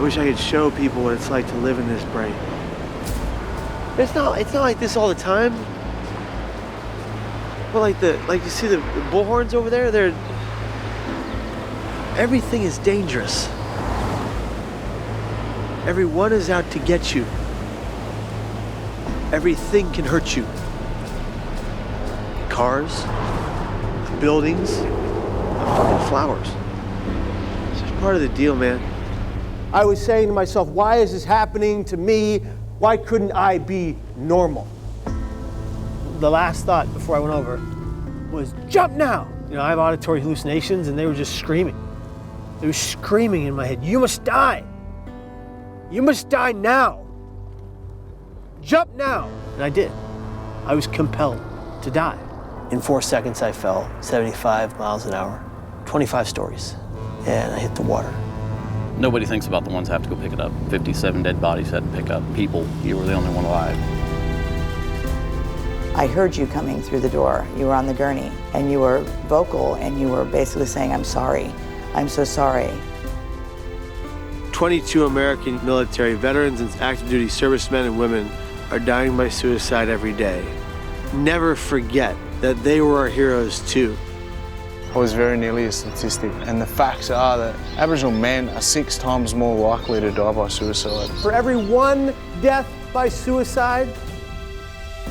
wish I could show people what it's like to live in this brain. It's not like this all the time. But like you see the bullhorns over there, everything is dangerous. Everyone is out to get you. Everything can hurt you. Cars, buildings, fucking flowers. It's just part of the deal, man. I was saying to myself, why is this happening to me? Why couldn't I be normal? The last thought before I went over was, jump now! You know, I have auditory hallucinations and they were just screaming. They were screaming in my head, you must die! You must die now! Jump now! And I did. I was compelled to die. In 4 seconds I fell 75 miles an hour, 25 stories, and I hit the water. Nobody thinks about the ones that have to go pick it up. 57 dead bodies had to pick up people. You were the only one alive. I heard you coming through the door. You were on the gurney, and you were vocal, and you were basically saying, I'm sorry. I'm so sorry. 22 American military veterans and active duty servicemen and women are dying by suicide every day. Never forget that they were our heroes too. I was very nearly a statistic, and the facts are that Aboriginal men are 6 times more likely to die by suicide. For every 1 death by suicide,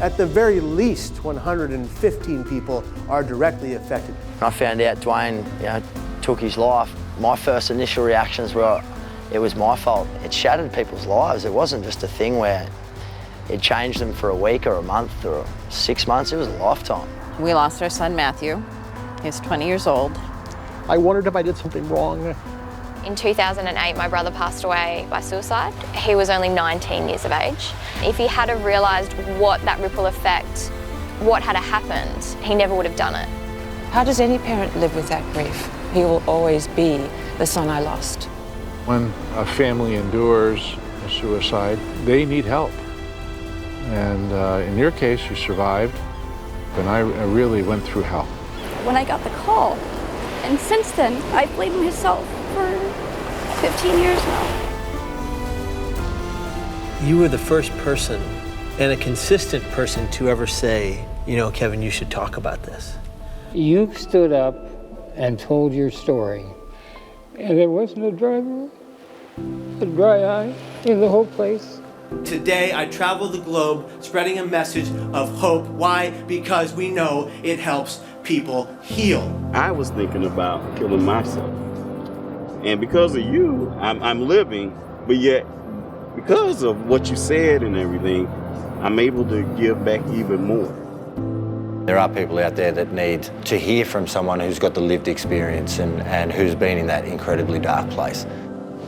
at the very least 115 people are directly affected. When I found out Dwayne took his life, my first initial reactions were, it was my fault. It shattered people's lives. It wasn't just a thing where it changed them for a week or a month or 6 months. It was a lifetime. We lost our son, Matthew. He's 20 years old. I wondered if I did something wrong. In 2008, my brother passed away by suicide. He was only 19 years of age. If he had have realised what that ripple effect, what had happened, he never would have done it. How does any parent live with that grief? He will always be the son I lost. When a family endures a suicide, they need help. And in your case, you survived, and I really went through hell. When I got the call, and since then, I've blamed myself for 15 years now. You were the first person and a consistent person to ever say, you know, Kevin, you should talk about this. You stood up and told your story, and there wasn't a dry eye in the whole place. Today, I travel the globe spreading a message of hope. Why? Because we know it helps people heal. I was thinking about killing myself. And because of you, I'm living, but yet, because of what you said and everything, I'm able to give back even more. There are people out there that need to hear from someone who's got the lived experience and who's been in that incredibly dark place.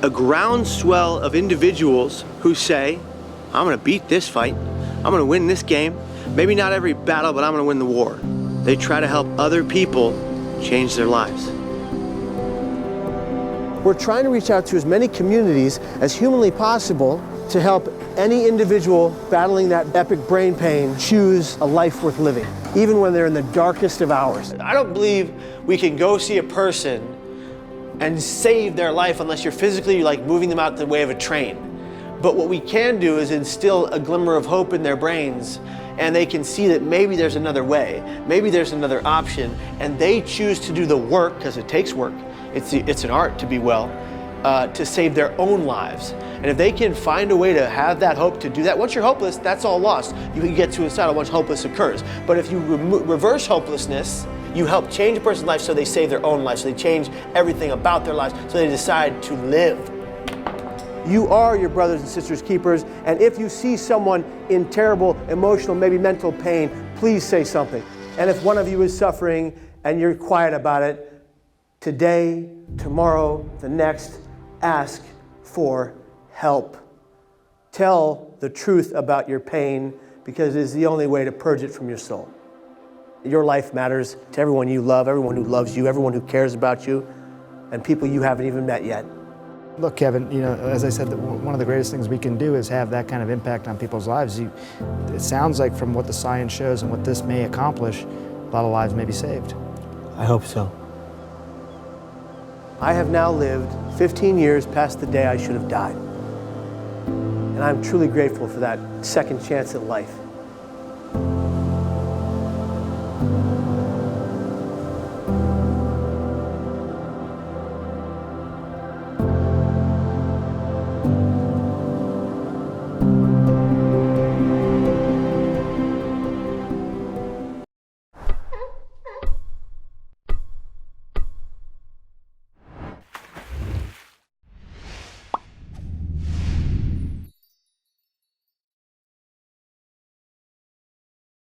A groundswell of individuals who say, I'm gonna beat this fight, I'm gonna win this game, maybe not every battle, but I'm gonna win the war. They try to help other people change their lives. We're trying to reach out to as many communities as humanly possible to help any individual battling that epic brain pain choose a life worth living, even when they're in the darkest of hours. I don't believe we can go see a person and save their life unless you're physically moving them out the way of a train. But what we can do is instill a glimmer of hope in their brains, and they can see that maybe there's another way, maybe there's another option, and they choose to do the work, because it takes work. It's an art to be well, to save their own lives. And if they can find a way to have that hope to do that, once you're hopeless, that's all lost. You can get suicidal once hopeless occurs. But if you reverse hopelessness, you help change a person's life so they save their own life, so they change everything about their lives, so they decide to live. You are your brothers and sisters keepers, and if you see someone in terrible emotional, maybe mental pain, please say something. And if one of you is suffering and you're quiet about it, today, tomorrow, the next, ask for help. Tell the truth about your pain, because it is the only way to purge it from your soul. Your life matters to everyone you love, everyone who loves you, everyone who cares about you, and people you haven't even met yet. Look, Kevin, as I said, one of the greatest things we can do is have that kind of impact on people's lives. It sounds like from what the science shows and what this may accomplish, a lot of lives may be saved. I hope so. I have now lived 15 years past the day I should have died. And I'm truly grateful for that second chance at life.